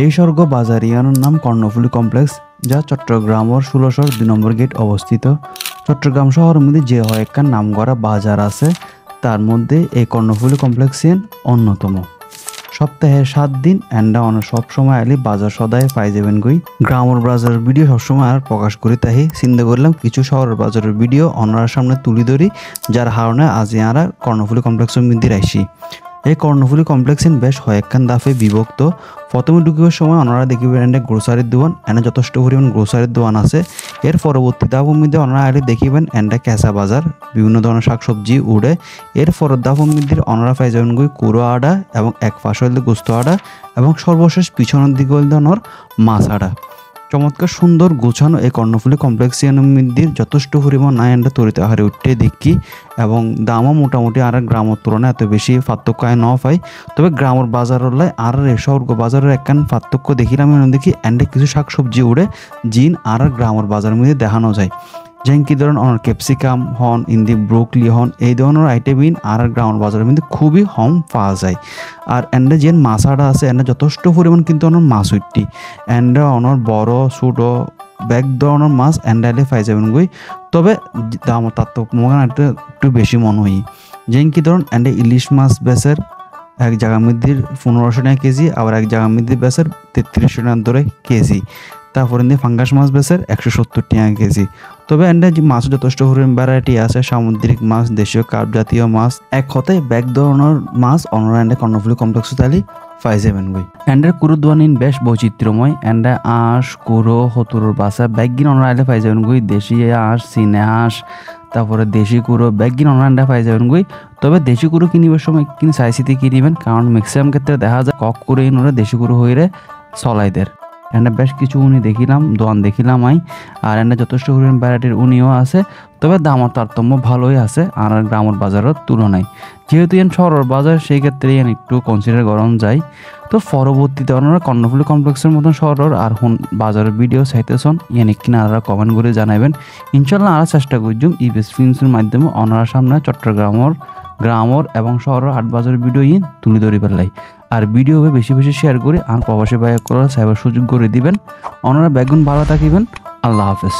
এই স্বর্গ বাজার ইয়ানোর নাম কর্ণফুলী কমপ্লেক্স, যা চট্টগ্রামের ১৬০০ ২ নম্বর গেট অবস্থিত। চট্টগ্রাম শহরের মধ্যে যে কয়েকখান নামকরা বাজার আছে তার মধ্যে এই কর্ণফুলী কমপ্লেক্স অন্যতম। সপ্তাহে ৭ দিন এন্ডা অন সবসময় আলি বাজার সদায় পাই যাবেন গই। গ্রামের বাজারের ভিডিও সবসময় আর প্রকাশ করি তাই চিন্তা করলাম কিছু শহরের বাজারের ভিডিও অনার সামনে তুলি ধরি, যার কারণে আজ আমরা কর্ণফুলী কমপ্লেক্সের মধ্যে আইসি। এই কর্ণফুলী কমপ্লেক্স বেশ কয়েকখান দাফে বিভক্ত। প্রথমে ঢুকিবার সময় ওনারা দেখিবেন এনে গ্রোসারির দোকান, এনে যথেষ্ট পরিমাণ গ্রোসারির দোকান আছে। এর পরবর্তী ধাপের মধ্যে ওনারা আগে দেখিবেন এন্ডা কেঁচা বাজার, বিভিন্ন ধরনের শাকসবজি উড়ে। এর পরের ধাপের মধ্যে ওনারা পাই যাবেন গই কুড়ো আডা এবং এক পাশ হইলে গোস্ত আডা এবং সর্বশেষ পিছনের দিকে হইলে ওনার মাছ আডা। চমৎকার সুন্দর গোছানো এই কর্ণফুলী কমপ্লেক্সিয়ান মন্দির যথেষ্ট পরিমাণ এন্ডা তরিতে হারে উঠতে দেখি এবং দামও মোটামুটি আর গ্রামের তুলনায় এত বেশি পার্থক্য আয় ন পাই। তবে গ্রামের বাজারের আর শহর বাজারের একখান পার্থক্য দেখিলাম দেখি এন্ডে কিছু শাকসবজি উড়ে জিন আর গ্রামের বাজারের মধ্যে দেখানো যায়। যেন কি ধরুন অনার ক্যাপসিকাম হন ইন্দি ব্রোকলি হন এই ধরনের আইটেম আর গ্রামের বাজারের মধ্যে খুবই কম পাওয়া যায়। আর এন্ডে যে মাছাটা আছে এন্ডে যথেষ্ট পরিমাণ কিন্তু অনার মাছ উঠটি এন্ডে অনার বড় ছোটো ব্যাগ ধরনের মাছ এন্ডাইলে পাই যাবেন গই। তবে দাম তার তো মনে একটু বেশি মনে হয়। যেন কি ধরুন এন্ডে ইলিশ মাছ বেচের এক জায়গার মধ্যে ১৫০০ টাকা কেজি, আবার এক জায়গার মধ্যে বেচের ৩৩০০ টাকা ধরে কেজি। তারপরে ফাঙ্গাস মাছ বেচের ১৭০ টাকা কেজি। তবে এন্ডে যে মাছ যথেষ্ট পরিমাণ ভ্যারাইটি আছে, সামুদ্রিক মাছ, দেশীয় কার্প জাতীয় মাছ, এক কথায় ব্যাগ ধরনের মাছ অনরা এন্ডে কর্ণফুলী কমপ্লেক্স তালি পাই যাবেন গই। এন্ডের কুরু দোয়ানিন বেশ বৈচিত্র্যময়। এন্ডে আঁশ কুরো হতুরুর বাসা ব্যাগিন অনরা আইলে পাই যাবেন গই। দেশি আঁশ চিনে আঁশ তারপরে দেশি কুড়ো ব্যাগিন অনরা পাই যাবেন গই। তবে দেশি কুড়ো কিনিবার সময় কিনে চাইচিতে কিনিবেন, কারণ ম্যাক্সিমাম ক্ষেত্রে দেখা যায় কক করে ইনরা দেশি কুড়ো হইরে চলাইদের। এন্ডা বেশ কিছু উনি দেখিলাম দোয়ান দেখিলাম আর এন্ডা যথেষ্ট পরিমাণ ভ্যারাইটির উনিও আছে। তবে দামের তারতম্য ভালোই আছে আর গ্রামের বাজারের তুলনায়। যেহেতু এন শহরের বাজার সেই ক্ষেত্রে এন একটু কনসিডার গরম যায়। তো পরবর্তীতে ওনারা কর্ণফুলী কমপ্লেক্সের মতন শহরের আর বাজারের ভিডিও চাইতেছেন এন কিনা আর কমেন্ট করে জানাবেন। ইনশাল্লাহ আর চেষ্টা করছুম ইবিএস ফিল্মসের মাধ্যমে ওনারা সামনে চট্টগ্রামের গ্রামের এবং শহরের হাট বাজারের ভিডিও তুলে ধরে পেলাই। আর ভিডিও বেশি বেশি শেয়ার করে আর প্রবাসী ভাই করার সাইবার সুযোগ করে দিবেন। ওনারা ব্যাগুন ভালো থাকিবেন। আল্লাহ হাফেজ।